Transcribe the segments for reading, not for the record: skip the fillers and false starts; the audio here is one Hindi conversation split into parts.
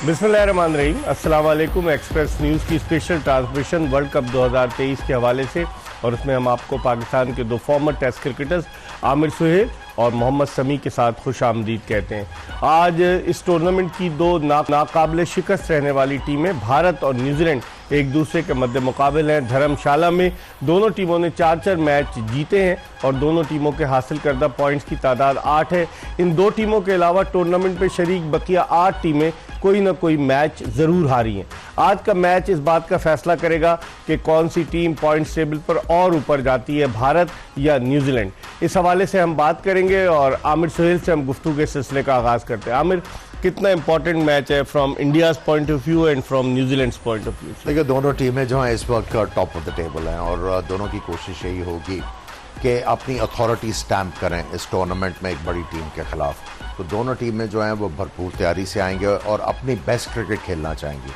बिस्मिल्लाहिर्रहमानिर्रहीम। अस्सलाम वालेकुम। एक्सप्रेस न्यूज़ की स्पेशल ट्रांसमिशन वर्ल्ड कप 2023 के हवाले से, और उसमें हम आपको पाकिस्तान के दो former test cricketers Aamir Sohail और मोहम्मद समी के साथ खुश आमदीद कहते हैं। आज इस टूर्नामेंट की दो नाकाबिल शिकस्त रहने वाली टीमें भारत और न्यूजीलैंड एक दूसरे के मद्दे मुकाबिल हैं। धर्मशाला में दोनों टीमों ने 4-4 मैच जीते हैं और दोनों टीमों के हासिल करदा पॉइंट्स की तादाद 8 है। इन दो टीमों के अलावा टूर्नामेंट में शरीक बकिया 8 टीमें कोई ना कोई मैच ज़रूर हारी हैं। आज का मैच इस बात का फैसला करेगा कि कौन सी टीम पॉइंट्स टेबल पर और ऊपर जाती है, भारत या न्यूजीलैंड। इस हवाले से हम बात करेंगे और आमिर सुहेल से हम गुफ्तगू के सिलसिले का आगाज़ करते हैं। आमिर, कितना इंपॉर्टेंट मैच है from India's point of view and from New Zealand's point of view? देखिए, दोनों टीमें जो हैं इस वक्त टॉप ऑफ द टेबल हैं और दोनों की कोशिश यही होगी कि अपनी अथॉरिटी स्टैम्प करें इस टूर्नामेंट में एक बड़ी टीम के खिलाफ। तो दोनों टीमें जो हैं वो भरपूर तैयारी से आएंगे और अपनी बेस्ट क्रिकेट खेलना चाहेंगी।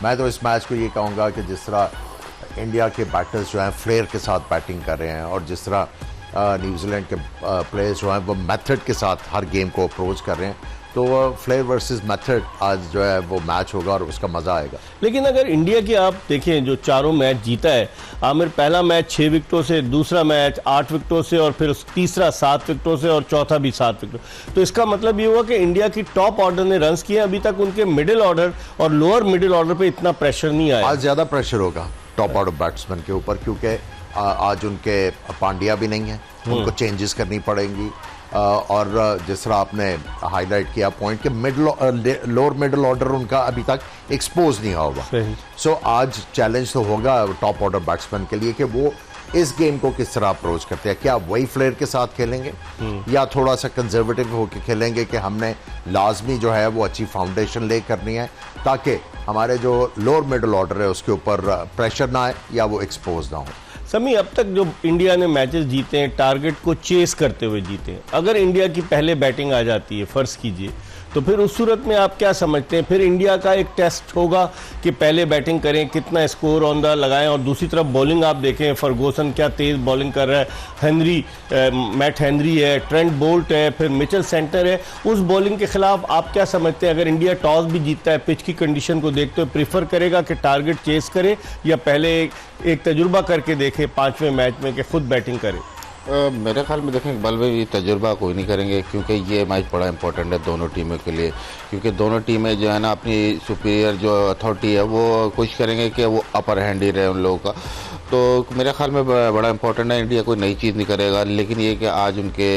मैं तो इस मैच को ये कहूँगा कि जिस तरह इंडिया के बैटर्स जो हैं फ्लेयर के साथ बैटिंग कर रहे हैं और जिस तरह न्यूजीलैंड के प्लेयर्स जो हैं वो मेथड के साथ हर गेम को अप्रोच कर रहे हैं, तो फ्लेयर वर्सेस मेथड आज जो है वो मैच होगा और उसका मज़ा आएगा। लेकिन अगर इंडिया की आप देखें, जो चारों मैच जीता है आमिर, पहला मैच 6 विकेटों से, दूसरा मैच 8 विकेटों से और फिर तीसरा 7 विकेटों से और चौथा भी 7 विकेट। तो इसका मतलब ये हुआ कि इंडिया की टॉप ऑर्डर ने रन्स किए। अभी तक उनके मिडिल ऑर्डर और लोअर मिडिल ऑर्डर पे इतना प्रेशर नहीं आया। आज ज़्यादा प्रेशर होगा टॉप ऑर्डर बैट्समैन के ऊपर, क्योंकि आज उनके पांड्या भी नहीं है, उनको चेंजेस करनी पड़ेंगी। और जिस तरह आपने हाईलाइट किया पॉइंट कि लोअर मिडिल ऑर्डर उनका अभी तक एक्सपोज नहीं हुआ। सो आज चैलेंज तो होगा टॉप ऑर्डर बैट्समैन के लिए कि वो इस गेम को किस तरह अप्रोच करते हैं। क्या वही फ्लेयर के साथ खेलेंगे या थोड़ा सा कंजर्वेटिव होकर खेलेंगे कि हमने लाजमी जो है वो अच्छी फाउंडेशन ले करनी है ताकि हमारे जो लोअर मिडिल ऑर्डर है उसके ऊपर प्रेशर ना आए या वो एक्सपोज ना हो। समी, अब तक जो इंडिया ने मैचेस जीते हैं टारगेट को चेस करते हुए जीते हैं। अगर इंडिया की पहले बैटिंग आ जाती है, फर्ज कीजिए, तो फिर उस सूरत में आप क्या समझते हैं? फिर इंडिया का एक टेस्ट होगा कि पहले बैटिंग करें, कितना स्कोर ऑन द लगाएं, और दूसरी तरफ बॉलिंग आप देखें, फर्गूसन क्या तेज़ बॉलिंग कर रहा है, हेनरी, मैट हेनरी है, ट्रेंट बोल्ट है, फिर मिचेल सेंटर है। उस बॉलिंग के खिलाफ आप क्या समझते हैं? अगर इंडिया टॉस भी जीतता है, पिच की कंडीशन को देखते हुए प्रीफर करेगा कि टारगेट चेस करे या पहले एक तजुर्बा करके देखे 5वें मैच में कि खुद बैटिंग करे? मेरे ख्याल में देखें, बल में भी तजुर्बा कोई नहीं करेंगे, क्योंकि ये मैच बड़ा इंपॉर्टेंट है दोनों टीमों के लिए। क्योंकि दोनों टीमें जो है ना अपनी सुपीरियर जो अथॉरिटी है वो कोशिश करेंगे कि वो अपर हैंड ही रहे उन लोगों का। तो मेरे ख्याल में बड़ा इंपॉर्टेंट है। इंडिया कोई नई चीज़ नहीं करेगा, लेकिन ये कि आज उनके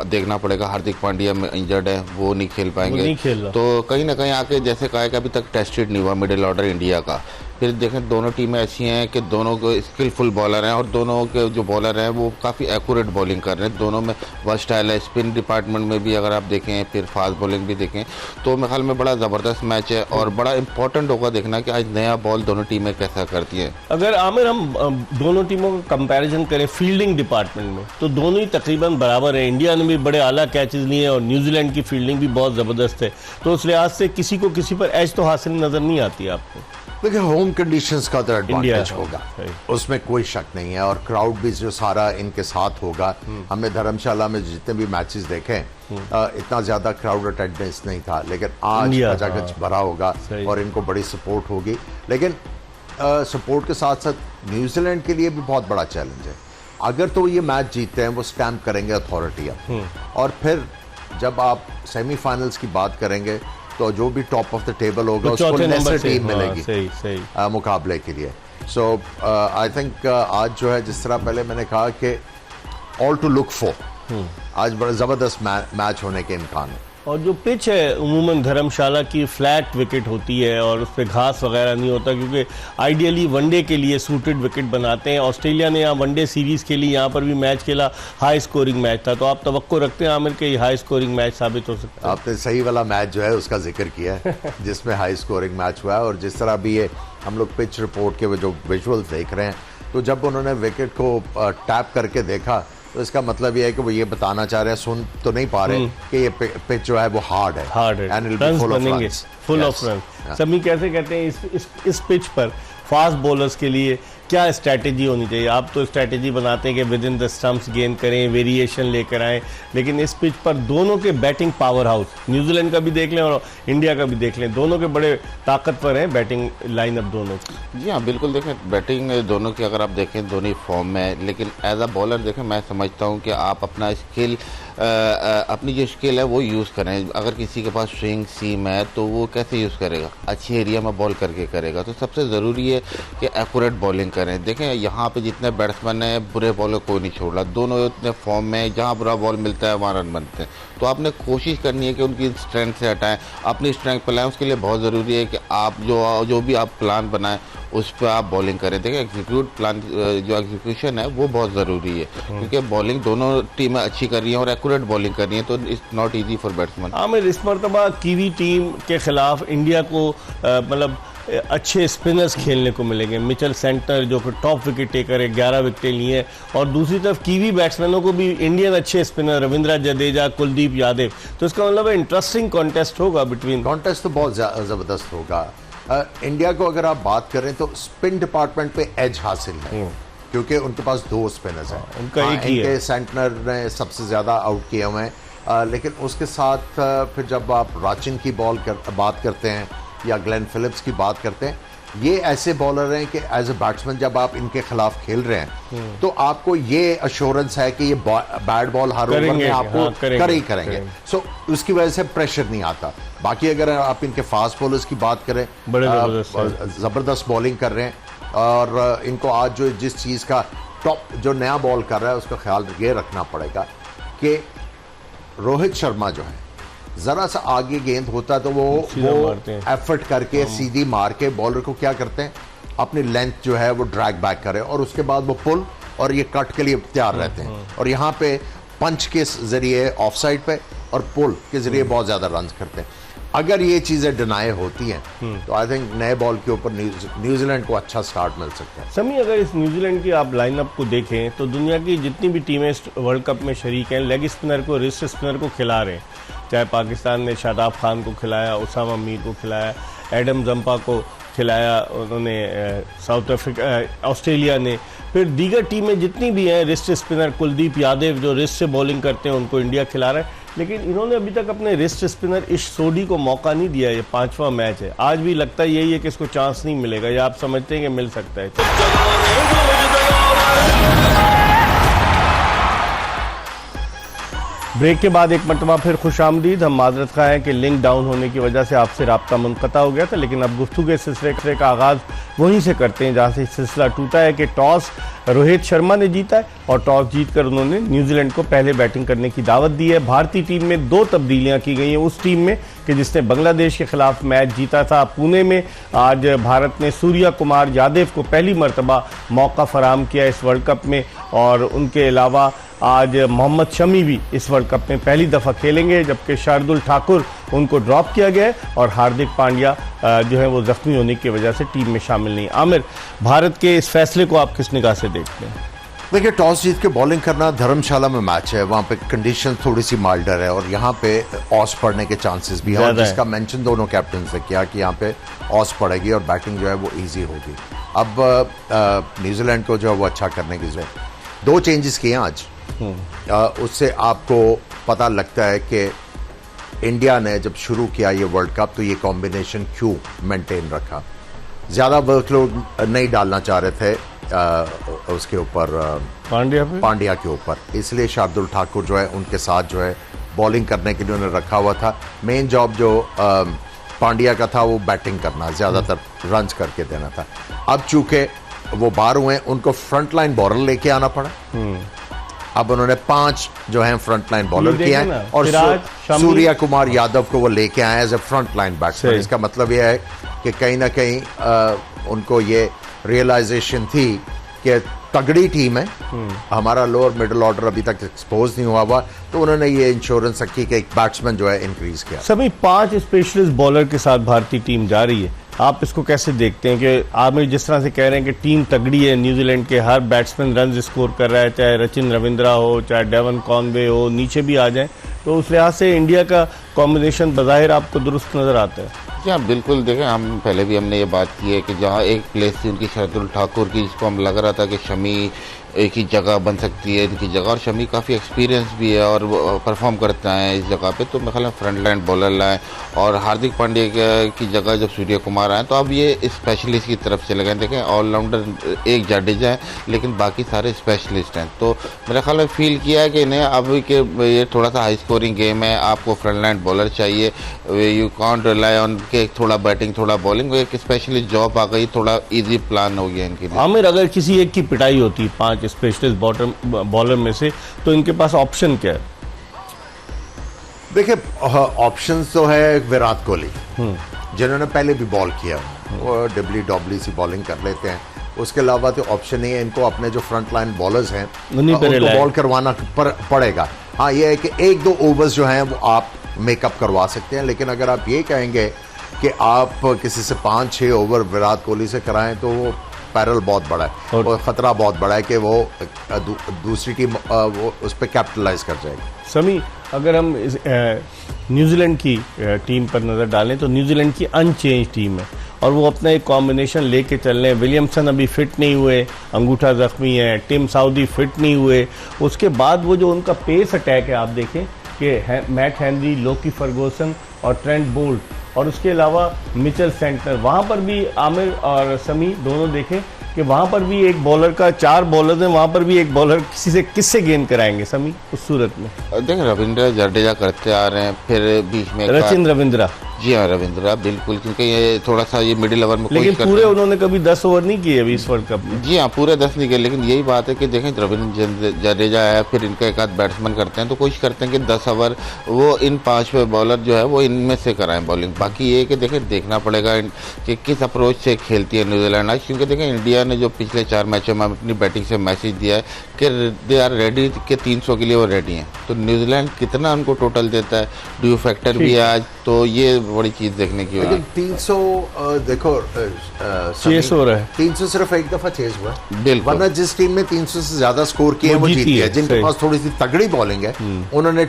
देखना पड़ेगा, हार्दिक पांड्या में इंजर्ड है, वो नहीं खेल पाएंगे। तो कहीं ना कहीं आके जैसे कहा कि अभी तक टेस्टेड नहीं हुआ मिडिल ऑर्डर इंडिया का। फिर देखें, दोनों टीमें ऐसी हैं कि दोनों को स्किलफुल बॉलर हैं और दोनों के जो बॉलर हैं वो काफ़ी एक्यूरेट बॉलिंग कर रहे हैं। दोनों में वर्सटाइल है, स्पिन डिपार्टमेंट में भी अगर आप देखें, फिर फास्ट बॉलिंग भी देखें, तो मेरे ख्याल में बड़ा ज़बरदस्त मैच है और बड़ा इंपॉर्टेंट होगा देखना कि आज नया बॉल दोनों टीमें कैसा करती हैं। अगर आमिर हम दोनों टीमों का कंपैरिजन करें फील्डिंग डिपार्टमेंट में, तो दोनों ही तकरीबन बराबर है। इंडिया ने भी बड़े आला कैचेस लिए और न्यूजीलैंड की फील्डिंग भी बहुत ज़बरदस्त है। तो उस लिहाज से किसी को किसी पर एज तो हासिल नज़र नहीं आती आपको। देखिए, होम कंडीशंस का तो एडवांटेज होगा, उसमें कोई शक नहीं है, और क्राउड भी जो सारा इनके साथ होगा। हमने धर्मशाला में जितने भी मैचेस देखे इतना ज़्यादा क्राउड अटेंडेंस नहीं था, लेकिन आज गजागज भरा होगा और इनको बड़ी सपोर्ट होगी। लेकिन सपोर्ट के साथ साथ न्यूजीलैंड के लिए भी बहुत बड़ा चैलेंज है। अगर तो ये मैच जीतते हैं, वो स्टैम्प करेंगे अथॉरिटी अब, और फिर जब आप सेमीफाइनल्स की बात करेंगे तो जो भी टॉप ऑफ द टेबल होगा उसको लेसर टीम मिलेगी मुकाबले के लिए। सो आई थिंक आज जो है, जिस तरह पहले मैंने कहा कि ऑल टू लुक फॉर, आज बड़ा ज़बरदस्त मैच होने के इम्कान है। और जो पिच है उमूमन धर्मशाला की फ्लैट विकेट होती है और उस पर घास वगैरह नहीं होता, क्योंकि आइडियली वनडे के लिए सूटेड विकेट बनाते हैं। ऑस्ट्रेलिया ने यहाँ वनडे सीरीज़ के लिए यहाँ पर भी मैच खेला, हाई स्कोरिंग मैच था। तो आप तवक्को रखते हैं आमिर के हाई स्कोरिंग मैच साबित हो सकता है? आपने सही वाला मैच जो है उसका जिक्र किया है जिसमें हाई स्कोरिंग मैच हुआ है, और जिस तरह भी ये हम लोग पिच रिपोर्ट के जो विजुअल्स देख रहे हैं, तो जब उन्होंने विकेट को टैप करके देखा तो इसका मतलब ये है कि वो ये बताना चाह रहे हैं, सुन तो नहीं पा रहे कि ये पिच जो है वो हार्ड है एंड फुल ऑफ रन। समी कैसे कहते हैं इस पिच पर फास्ट बॉलर्स के लिए क्या स्ट्रैटेजी होनी चाहिए? आप तो स्ट्रैटेजी बनाते हैं कि विद इन द स्टंप्स गेंद करें, वेरिएशन लेकर आएँ, लेकिन इस पिच पर दोनों के बैटिंग पावर हाउस, न्यूजीलैंड का भी देख लें और इंडिया का भी देख लें, दोनों के बड़े ताकतवर हैं बैटिंग लाइनअप दोनों की। जी हाँ, बिल्कुल देखें, बैटिंग दोनों की अगर आप देखें दोनों ही फॉर्म में है, लेकिन एज अ बॉलर देखें मैं समझता हूँ कि आप अपना स्किल अपनी जो स्किल है वो यूज़ करें। अगर किसी के पास स्विंग सीम है तो वो कैसे यूज़ करेगा? अच्छी एरिया में बॉल करके करेगा। तो सबसे ज़रूरी है कि एक्यूरेट बॉलिंग करें। देखें यहाँ पे जितने बैट्समैन हैं बुरे बॉलर कोई नहीं छोड़ रहा, दोनों इतने फॉर्म में, जहाँ बुरा बॉल मिलता है वहाँ रन बनते हैं। तो आपने कोशिश करनी है कि उनकी स्ट्रेंथ से हटाएं, अपनी स्ट्रेंथ पर लाएं। उसके लिए बहुत ज़रूरी है कि आप जो भी आप प्लान बनाएं उस पर आप बॉलिंग करें। देखिए जो एग्जीक्यूशन है वो बहुत ज़रूरी है, क्योंकि बॉलिंग दोनों टीमें अच्छी कर रही हैं और एक्यूरेट बॉलिंग कर रही हैं, तो it's not easy for batsman. Aamir, इस मरतबा कीवी टीम के खिलाफ इंडिया को मतलब अच्छे स्पिनर्स खेलने को मिलेंगे। मिचेल सेंटनर जो कि टॉप विकेट टेकर है, 11 विकेटें ली हैं, और दूसरी तरफ कीवी बैट्समैनों को भी इंडियन अच्छे स्पिनर रविंद्र जडेजा, कुलदीप यादव। तो इसका मतलब इंटरेस्टिंग कॉन्टेस्ट होगा बिटवीन। कॉन्टेस्ट तो बहुत ज़बरदस्त होगा। इंडिया को अगर आप बात करें तो स्पिन डिपार्टमेंट पे एज हासिल है, क्योंकि उनके पास 2 स्पिनर्स हैं। उनका एक ही है। सेंटनर ने सबसे ज़्यादा आउट किए हुए हैं, लेकिन उसके साथ फिर जब आप राचिन की बात करते हैं या ग्लेन फिलिप्स की बात करते हैं, ये ऐसे बॉलर हैं कि एज ए बैट्समैन जब आप इनके खिलाफ खेल रहे हैं तो आपको ये अश्योरेंस है कि ये बैट बॉल हर ओवर में आपको करेंगे। सो उसकी वजह से प्रेशर नहीं आता। बाकी अगर आप इनके फास्ट बॉलर्स की बात करें, बड़े ज़बरदस्त बॉलिंग कर रहे हैं, और इनको आज जो जिस चीज़ का टॉप जो नया बॉल कर रहा है उसका ख्याल ये रखना पड़ेगा कि रोहित शर्मा जो है जरा सा आगे गेंद होता तो वो एफर्ट करके सीधी मार के बॉलर को क्या करते हैं, अपनी लेंथ जो है वो ड्रैग बैक करे और उसके बाद वो पुल और ये कट के लिए तैयार रहते हैं। और यहाँ पे पंच के जरिए ऑफ साइड पे और पुल के जरिए बहुत ज्यादा रन करते हैं। अगर ये चीजें डिनाई होती हैं तो आई थिंक नए बॉल के ऊपर न्यूजीलैंड को अच्छा स्टार्ट मिल सकता है। समी, अगर इस न्यूजीलैंड की आप लाइनअप को देखें तो दुनिया की जितनी भी टीमें वर्ल्ड कप में शरीक हैं, लेग स्पिनर को, रिस्ट स्पिनर को खिला रहे हैं। चाहे पाकिस्तान ने शादाब खान को खिलाया, उसामा मीर को खिलाया, एडम जंपा को खिलाया उन्होंने, साउथ अफ्रीका, ऑस्ट्रेलिया ने, फिर दीगर टीमें जितनी भी हैं, रिस्ट स्पिनर कुलदीप यादव जो रिस्ट से बॉलिंग करते हैं उनको इंडिया खिला रहा है। लेकिन इन्होंने अभी तक अपने रिस्ट स्पिनर इश सोडी को मौका नहीं दिया। ये 5वां मैच है, आज भी लगता है यही है कि इसको चांस नहीं मिलेगा, या आप समझते हैं कि मिल सकता है? ब्रेक के बाद एक मरतबा फिर खुशामदीद। हम माजरत खा हैं कि लिंक डाउन होने की वजह से आपसे राब्ता मुनक़ता हो गया था, लेकिन अब गुफ्तगू के सिलसिले का आगाज़ वहीं से करते हैं जहाँ से सिलसिला टूटा है कि टॉस रोहित शर्मा ने जीता है और टॉस जीतकर उन्होंने न्यूजीलैंड को पहले बैटिंग करने की दावत दी है। भारतीय टीम में 2 तब्दीलियां की गई हैं उस टीम में कि जिसने बांग्लादेश के खिलाफ मैच जीता था पुणे में। आज भारत ने सूर्या कुमार यादव को पहली मरतबा मौका फराहम किया इस वर्ल्ड कप में, और उनके अलावा आज मोहम्मद शमी भी इस वर्ल्ड कप में पहली दफ़ा खेलेंगे, जबकि शार्दुल ठाकुर उनको ड्रॉप किया गया है और हार्दिक पांड्या जो है वो जख्मी होने की वजह से टीम में शामिल नहीं। आमिर, भारत के इस फैसले को आप किस निगाह से देखते हैं? देखिए, टॉस जीत के बॉलिंग करना, धर्मशाला में मैच है, वहाँ पे कंडीशन थोड़ी सी माइल्डर है और यहाँ पे ऑस पड़ने के चांसेस भी हैं, जिसका मेंशन दोनों कैप्टन ने किया कि यहाँ पे ऑस पड़ेगी और बैटिंग जो है वो इजी होगी। अब न्यूजीलैंड को जो है वो अच्छा करने की जरूरत है। 2 चेंजेस किए आज, उससे आपको पता लगता है कि इंडिया ने जब शुरू किया ये वर्ल्ड कप तो ये कॉम्बिनेशन क्यों मेंटेन रखा। ज़्यादा वर्कलोड नहीं डालना चाह रहे थे उसके ऊपर, पांड्या के ऊपर, इसलिए शार्दुल ठाकुर जो है उनके साथ जो है बॉलिंग करने के लिए उन्होंने रखा हुआ था। मेन जॉब जो पांड्या का था वो बैटिंग करना, ज़्यादातर रन्स करके देना था। अब चूंकि वो बाहर हुए, उनको फ्रंट लाइन बॉलर लेके आना पड़ा। अब उन्होंने 5 जो है फ्रंट लाइन बॉलर किए हैं और सूर्या कुमार यादव को वो लेके आए as a front line batsman. इसका मतलब यह है कि कहीं ना कहीं उनको ये रियलाइजेशन थी कि तगड़ी टीम है, हमारा लोअर मिडिल ऑर्डर अभी तक एक्सपोज नहीं हुआ, तो उन्होंने ये इंश्योरेंस रखी कि एक बैट्समैन जो है इंक्रीज किया। सभी 5 स्पेशलिस्ट बॉलर के साथ भारतीय टीम जा रही है, आप इसको कैसे देखते हैं कि आमिर जिस तरह से कह रहे हैं कि टीम तगड़ी है, न्यूजीलैंड के हर बैट्समैन रन स्कोर कर रहा है, चाहे रचिन रविंद्रा हो, चाहे डेवन कॉनवे हो, नीचे भी आ जाए, तो उस लिहाज से इंडिया का कॉम्बिनेशन बज़ाहिर आपको दुरुस्त नजर आता है? जी हाँ, बिल्कुल देखें, हम पहले भी हमने ये बात की है कि जहाँ एक प्लेस थी उनकी शार्दुल ठाकुर की, जिसको हम लग रहा था कि शमी एक ही जगह बन सकती है इनकी जगह, और शमी काफ़ी एक्सपीरियंस भी है और वो परफॉर्म करता है इस जगह पे, तो मेरे ख्याल में फ्रंट लाइन बॉलर लाएँ। और हार्दिक पांड्या की जगह जब सूर्य कुमार आए तो अब ये स्पेशलिस्ट की तरफ चले गए। देखें, ऑलराउंडर एक जाडेजा है लेकिन बाकी सारे स्पेशलिस्ट हैं, तो मेरे ख्याल में फील किया है कि इन्हें अब कि ये थोड़ा सा हाई स्कोरिंग गेम है, आपको फ्रंट लाइन बॉलर चाहिए, यू कांट रिलाई ऑन के थोड़ा बैटिंग थोड़ा बॉलिंग, एक स्पेशलिस्ट जॉब आ गई, थोड़ा ईजी प्लान हो गया इनके लिए। आमिर, अगर किसी एक की पिटाई होती 5 स्पेशलिस्ट बॉलर में से, तो इनके पास ऑप्शन क्या है? देखिए, ऑप्शंस तो है विराट कोहली, जिन्होंने पहले भी बॉल किया, वो डब्ल्यू सी बॉलिंग कर लेते हैं। उसके अलावा तो ऑप्शन नहीं है, इनको अपने जो फ्रंट लाइन बॉलर्स हैं उनको बॉल करवाना पड़ेगा। हाँ, ये है कि 1-2 ओवर्स जो हैं वो आप मेकअप करवा सकते हैं, लेकिन अगर आप ये कहेंगे कि आप किसी से 5-6 ओवर विराट कोहली से कराएं तो वो पैरल बहुत बड़ा है और ख़तरा बहुत बड़ा है कि वो दूसरी टीम वो उस पर कैपिटलाइज कर जाएगी। समी, अगर हम न्यूजीलैंड की टीम पर नज़र डालें तो न्यूजीलैंड की अनचेंज टीम है और वो अपना एक कॉम्बिनेशन लेके चल रहे हैं। विलियमसन अभी फिट नहीं हुए, अंगूठा जख्मी है, टिम साउदी फिट नहीं हुए। उसके बाद वो जो उनका पेस अटैक है, आप देखें कि मैट हेनरी, लोकी फर्गूसन और ट्रेंट बोल्ट, और उसके अलावा मिचेल सेंटनर, वहाँ पर भी आमिर और समी दोनों देखें कि वहाँ पर भी एक बॉलर का 4 बॉलर हैं, वहाँ पर भी एक बॉलर किससे गेंद कराएंगे समी उस सूरत में? देखें, रविंद्र जडेजा करते आ रहे हैं, फिर बीच में सचिन रविंद्रा। जी हाँ, रविंद्रा बिल्कुल, क्योंकि ये थोड़ा सा ये मिडिल ओवर में, लेकिन पूरे उन्होंने कभी 10 ओवर नहीं किए अभी इस वर्ल्ड कप में। जी हाँ, पूरे 10 नहीं किए, लेकिन यही बात है कि देखें, रविंद्र जडेजा है, फिर इनका एक आध बैट्समैन करते हैं, तो कोशिश करते हैं कि 10 ओवर वो इन 5 बॉलर जो है वो इनमें से कराएं बॉलिंग। बाकी ये कि देखें, देखना पड़ेगा कि किस अप्रोच से खेलती है न्यूजीलैंड आज, क्योंकि देखें इंडिया ने जो पिछले 4 मैचों में अपनी बैटिंग से मैसेज दिया है कि दे आर रेडी, कि 300 के लिए वो रेडी हैं। तो न्यूजीलैंड कितना उनको टोटल देता है, ड्यू फैक्टर भी है आज, तो ये बड़ी चीज़ देखने की। लेकिन 300 देखो, चेस हो रहा है, 300 सिर्फ एक दफा चेस हुआ, बिल्कुल, वरना जिस टीम ने 300 से ज्यादा स्कोर किया वो जीती है। जिनके पास थोड़ी सी तगड़ी बॉलिंग है उन्होंने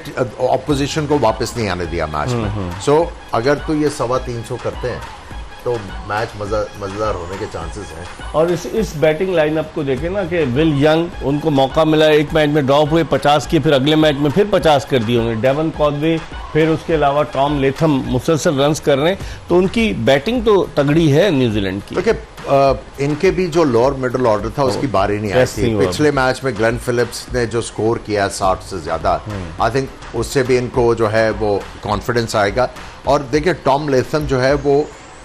ऑपोजिशन को वापस नहीं आने दिया मैच में। सो अगर तो ये 325 करते हैं तो मैच मजेदार होने के चांसेस हैं। और इस बैटिंग लाइनअप को देखें ना कि विल यंग, उनको मौका मिला, एक मैच में ड्रॉप हुए 50 किए, फिर अगले मैच में फिर 50 कर दिए होंगे। डेवन कॉनवे, फिर उसके अलावा टॉम लेथम मुसलसल रन्स कर रहे हैं, तो उनकी बैटिंग तो तगड़ी है न्यूजीलैंड की। देखिए, इनके भी जो लोअर मिडिल ऑर्डर था उसकी बारी नहीं आई थी। पिछले मैच में ग्लेन फिलिप्स ने जो स्कोर किया 60 से ज्यादा, आई थिंक उससे भी इनको जो है वो कॉन्फिडेंस आएगा। और देखिए, टॉम लेथम जो है वो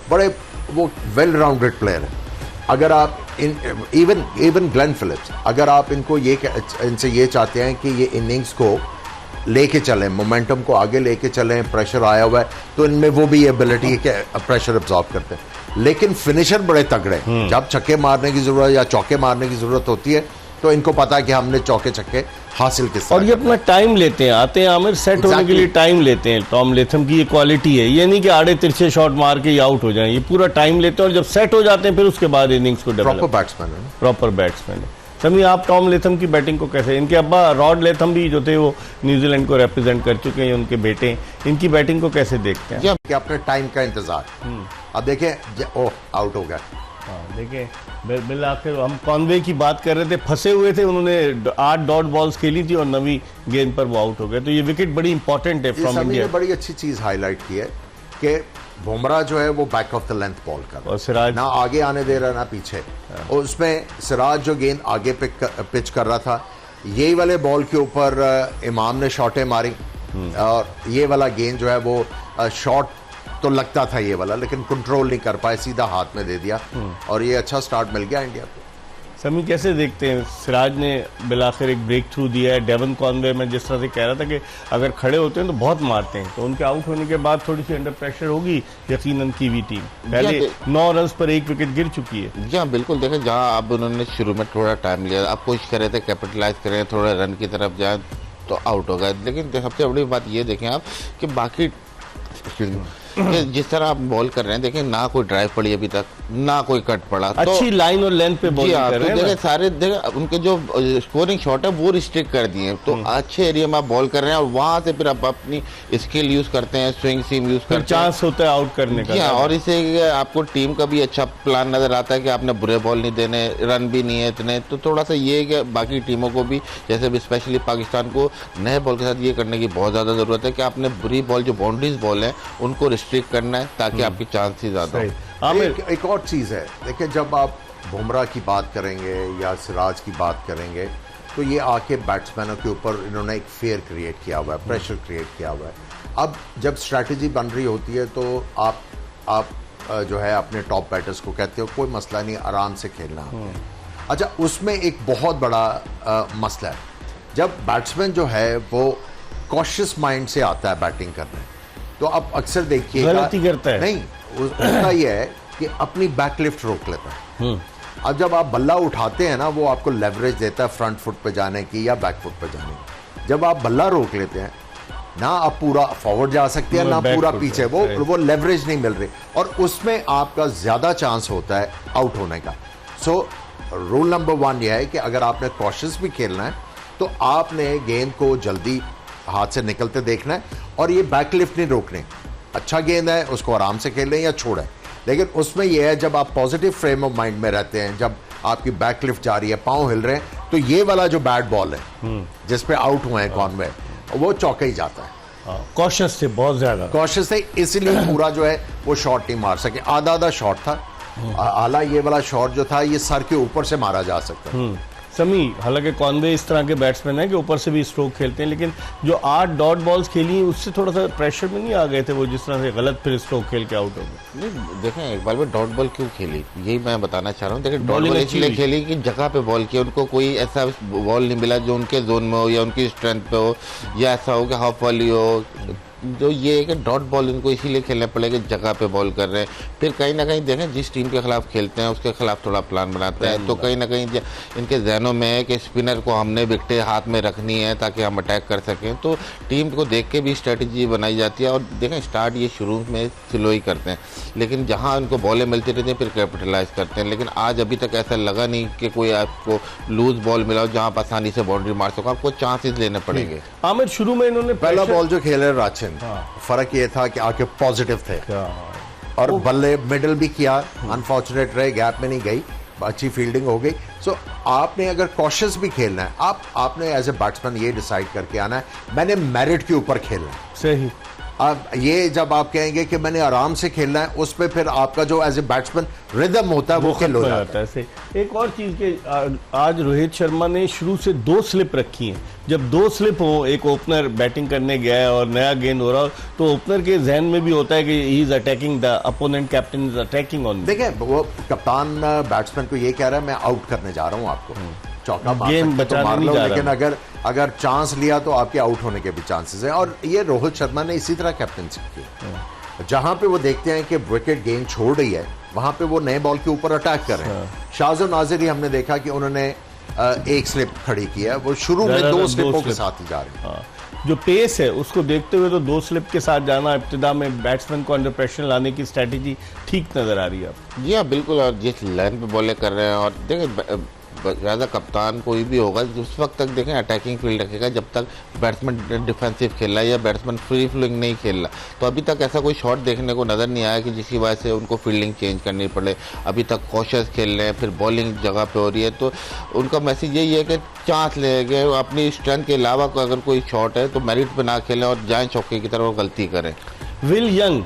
बड़े वो वेल राउंडेड प्लेयर है। अगर आप इवन ग्लेन फिलिप्स, अगर आप इनसे ये चाहते हैं कि ये इनिंग्स को लेके चलें, मोमेंटम को आगे लेके चलें, प्रेशर आया हुआ है, तो इनमें वो भी एबिलिटी है कि प्रेशर एब्जॉर्ब करते हैं। लेकिन फिनिशर बड़े तगड़े, जब छक्के मारने की जरूरत या चौके मारने की जरूरत होती है तो इनको पता है कि हमने चौके छक्के हासिल किस तरह। और ये अपना टाइम लेते हैं, आते हैं आमिर, सेट होने के लिए टाइम लेते हैं। टॉम लेथम की ये क्वालिटी है, ये नहीं कि आड़े तिरछे शॉट मार के आउट हो जाएं, ये पूरा टाइम लेते हैं और जब सेट हो जाते हैं फिर उसके बाद इनिंग्स को डेवलप। प्रॉपर बैट्समैन है, प्रॉपर बैट्समैन है। समी, आप टॉम लेथम की बैटिंग को कैसे, इनके अब्बा रॉड लेथम भी जो थे वो न्यूजीलैंड को रिप्रेजेंट कर चुके हैं, उनके बेटे, इनकी बैटिंग को कैसे देखते हैं? कि अपने टाइम का इंतजार। अब देखें, ओह आउट हो गया। देखें, बिल आखिर हम कॉनवे की बात कर रहे थे, फंसे हुए थे, उन्होंने 8 डॉट बॉल्स खेली थी और 9वीं गेंद पर वो आउट हो गए। तो ये विकेट बड़ी इंपॉर्टेंट है फ्रॉम इंडिया। बड़ी अच्छी चीज हाईलाइट की है कि बुमराह जो है वो back of the length ball कर रहा है, और सिराज ना आगे आने दे रहा ना पीछे। और उसमें सिराज जो गेंद आगे पिच कर रहा था, यही वाले बॉल के ऊपर इमाम ने शॉटें मारी और ये वाला गेंद जो है वो शॉट तो लगता था ये वाला, लेकिन कंट्रोल नहीं कर पाए, सीधा हाथ में दे दिया और ये अच्छा स्टार्ट मिल गया इंडिया को। समी, कैसे देखते हैं, सिराज ने बिलाखिर एक ब्रेक थ्रू दिया है। डेवन कॉनवे, मैं जिस तरह से कह रहा था कि अगर खड़े होते हैं तो बहुत मारते हैं, तो उनके आउट होने के बाद थोड़ी सी अंडर प्रेशर होगी यकीनन कीवी टीम। पहले 9 रन पर 1 विकेट गिर चुकी है। जी हाँ, बिल्कुल, देखें, जहाँ अब उन्होंने शुरू में थोड़ा टाइम लिया, अब कोशिश कर रहे थे कैपिटलाइज करें, थोड़ा रन की तरफ जाए, तो आउट हो गए। लेकिन सबसे बड़ी बात ये देखें आप कि बाकी कि जिस तरह आप बॉल कर रहे हैं, देखिए ना कोई ड्राइव पड़ी अभी तक, ना कोई कट पड़ा, अच्छी लाइन और लेंथ पे बॉल कर रहे हैं। देखिए सारे देखिए उनके जो स्कोरिंग शॉट है वो रिस्ट्रिक्ट कर दिए, तो अच्छे एरिया में आप बॉल कर रहे हैं और वहां से फिर आप अपनी स्किल यूज करते हैं, स्विंग सीम यूज करते हैं, चांस होता है आउट करने का। और इससे आपको टीम का भी अच्छा प्लान नजर आता है कि आपने बुरे बॉल नहीं देने, रन भी नहीं है इतने, तो थोड़ा सा ये है कि बाकी टीमों को भी, जैसे भी स्पेशली पाकिस्तान को नए बॉल के साथ ये करने की बहुत ज़्यादा ज़रूरत है कि आपने बुरी बॉल जो बाउंड्रीज बॉल है उनको रिस्ट्रिक्ट करना है ताकि आपकी चांस ही ज़्यादा हो। एक और चीज़ है, देखिए जब आप बुमराह की बात करेंगे या सिराज की बात करेंगे तो ये आके बैट्समैनों के ऊपर इन्होंने एक फेयर क्रिएट किया हुआ है, प्रेशर क्रिएट किया हुआ है। अब जब स्ट्रैटेजी बन रही होती है तो आप जो है अपने टॉप बैटर्स को कहते हो कोई मसला नहीं, आराम से खेलना। अच्छा, उसमें एक बहुत बड़ा मसला है, जब बैट्समैन जो है वो कॉशियस माइंड से आता है बैटिंग करने, तो आप अक्सर देखिए गलती करता है। नहीं, उसका ये है कि अपनी बैकलिफ्ट रोक लेता है। अब जब आप बल्ला उठाते हैं ना, वो आपको लेवरेज देता है फ्रंट फुट पे जाने की या बैक फुट पे जाने की। जब आप बल्ला रोक लेते हैं ना, आप पूरा फॉरवर्ड जा सकते हैं ना पूरा पीछे, वो लेवरेज नहीं मिल रही और उसमें आपका ज्यादा चांस होता है आउट होने का। सो रूल नंबर 1 यह है कि अगर आपने कॉशियस भी खेलना है तो आपने गेंद को जल्दी हाथ से निकलते देखना है और ये बैकलिफ्ट नहीं रोकनी। अच्छा गेंद है उसको आराम से खेलें या छोड़ें, लेकिन उसमें यह है जब आप पॉजिटिव फ्रेम ऑफ माइंड में रहते हैं, जब आपकी बैकलिफ्ट जा रही है, पांव हिल रहे हैं, तो ये वाला जो बैट बॉल है जिस पे आउट हुए हैं कॉनवे, वो चौका ही जाता है। कॉशियस थे, बहुत ज्यादा कॉशियस थे, इसलिए पूरा जो है वो शॉट नहीं मार सके। आधा शॉट था, आला ये वाला शॉट जो था ये सर के ऊपर से मारा जा सकता है। समी, हालांकि कॉनवे इस तरह के बैट्समैन है कि ऊपर से भी स्ट्रोक खेलते हैं, लेकिन जो 8 डॉट बॉल्स खेली उससे थोड़ा सा प्रेशर में नहीं आ गए थे वो, जिस तरह से गलत फिर स्ट्रोक खेल के आउट हो गए। नहीं, देखें एक बार में डॉट बॉल क्यों खेली, यही मैं बताना चाह रहा हूँ। देखिए डॉट बॉल इसलिए खेली कि जगह पे बॉल किया, उनको कोई ऐसा बॉल नहीं मिला जो उनके जोन में हो या उनकी स्ट्रेंथ पे हो, या ऐसा हो कि हाफ वाली हो। जो ये है कि डॉट बॉल इनको इसीलिए खेलने पड़ेगा, जगह पे बॉल कर रहे हैं। फिर कहीं ना कहीं देखें जिस टीम के खिलाफ खेलते हैं उसके खिलाफ थोड़ा प्लान बनाते हैं, तो कहीं ना कहीं इनके जहनों में है कि स्पिनर को हमने विकेटें हाथ में रखनी है ताकि हम अटैक कर सकें, तो टीम को देख के भी स्ट्रेटजी बनाई जाती है। और देखें स्टार्ट ये शुरू में स्लो ही करते हैं, लेकिन जहाँ उनको बॉलें मिलती रहती हैं फिर कैपिटलाइज करते हैं। लेकिन आज अभी तक ऐसा लगा नहीं कि कोई आपको लूज बॉल मिला हो जहाँ आप आसानी से बाउंड्री मार सको, आपको चांसेस लेने पड़ेंगे। आमिर, शुरू में इन्होंने पहला बॉल जो खेले राचिन, फर्क ये था कि आके पॉजिटिव थे और बल्ले मिडल भी किया, अनफॉर्चुनेट रहे, गैप में नहीं गई, अच्छी फील्डिंग हो गई। सो आपने अगर कॉशियस भी खेलना है, आपने एज ए बैट्समैन ये डिसाइड करके आना है मैंने मेरिट के ऊपर खेलना है। सही। अब ये जब आप कहेंगे कि मैंने आराम से खेलना है, उस पे फिर आपका जो एज ए बैट्समैन रिदम होता है वो खेल हो जाता है। एक और चीज के आज रोहित शर्मा ने शुरू से 2 स्लिप रखी हैं। जब 2 स्लिप हो, एक ओपनर बैटिंग करने गया है और नया गेंद हो रहा हो, तो ओपनर के जहन में भी होता है कि he is attacking, the opponent captain is attacking on. देखिए वो कप्तान बैट्समैन को ये कह रहा है मैं आउट करने जा रहा हूँ आपको, चौका गेम बचाने नहीं जा रहा, लेकिन अगर चांस लिया तो आपके आउट होने के भी चांसेस हैं। और ये रोहित शर्मा ने इसी तरह कैप्टनशिप की, जहां पे वो देखते हैं कि विकेट गेंद छोड़ रही है वहां पे वो नए बॉल के ऊपर अटैक कर रहे हैं। शाहज़ुल नाज़िर ही हमने देखा कि उन्होंने एक स्लिप खड़ी की है, वो शुरू में 2 स्लिपों के साथ ही जा रहे हैं। जो पेस है उसको देखते हुए तो 2 स्लिप के साथ जाना इब्तिदा में बैट्समैन को अंडर प्रेशर लाने की स्ट्रेटेजी ठीक नजर आ रही है। जी हाँ बिल्कुल, और जिस लाइन पे बॉलें कर रहे हैं, और देखिए ज़्यादा कप्तान कोई भी होगा उस वक्त तक देखें अटैकिंग फील्ड रखेगा जब तक बैट्समैन डिफेंसिव खेल रहा है या बैट्समैन फ्री फ्लोइंग नहीं खेल रहा। तो अभी तक ऐसा कोई शॉट देखने को नज़र नहीं आया कि जिसकी वजह से उनको फील्डिंग चेंज करनी पड़े। अभी तक कॉशियस खेल रहे हैं, फिर बॉलिंग जगह पे हो रही है, तो उनका मैसेज यही है कि चांस लेंगे, अपनी स्ट्रेंथ के अलावा अगर कोई शॉट है तो मेरिट पे ना खेलें और जाएँ चौके की तरफ गलती करें। Will young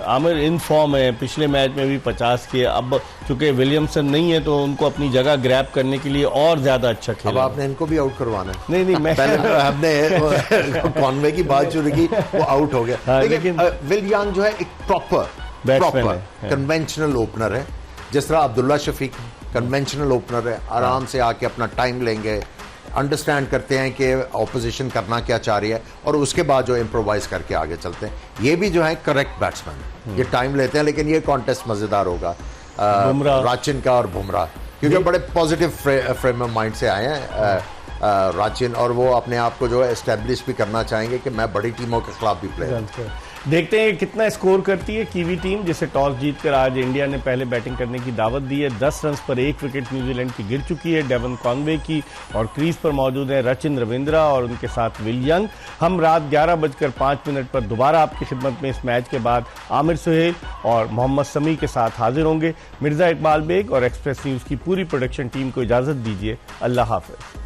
Aamir in form है, पिछले मैच में भी 50 किए, अब चूंकि विलियमसन नहीं है तो उनको अपनी जगह ग्रैब करने के लिए और ज्यादा अच्छा खेला। अब आपने इनको भी आउट करवाना है। नहीं मैं हमने कॉनवे की बात शुरू की, वो आउट हो गया। लेकिन विल यंग जो है एक प्रॉपर कन्वेंशनल ओपनर है, जिस तरह अब्दुल्ला शफीक कन्वेंशनल ओपनर है, आराम से आके अपना टाइम लेंगे, अंडरस्टैंड करते हैं कि ऑपोजिशन करना क्या चाह रही है और उसके बाद जो इम्प्रोवाइज करके आगे चलते हैं। ये भी जो है करेक्ट बैट्समैन, ये टाइम लेते हैं, लेकिन ये कॉन्टेस्ट मजेदार होगा राचिन का और बुमराह, क्योंकि बड़े पॉजिटिव फ्रेम ऑफ माइंड से आए हैं राचिन, और वो अपने आप को जो है एस्टेब्लिश भी करना चाहेंगे कि मैं बड़ी टीमों के खिलाफ भी प्ले। देखते हैं कितना स्कोर करती है कीवी टीम, जिसे टॉस जीतकर आज इंडिया ने पहले बैटिंग करने की दावत दी है। 10 रन पर 1 विकेट न्यूजीलैंड की गिर चुकी है डेवन कॉनवे की, और क्रीज पर मौजूद है रचिन रविंद्रा और उनके साथ विल यंग। हम रात 11:05 पर दोबारा आपकी खिदमत में इस मैच के बाद आमिर सुहेल और मोहम्मद समी के साथ हाजिर होंगे। मिर्जा इकबाल बेग और एक्सप्रेस न्यूज की पूरी प्रोडक्शन टीम को इजाजत दीजिए। अल्लाह हाफिज।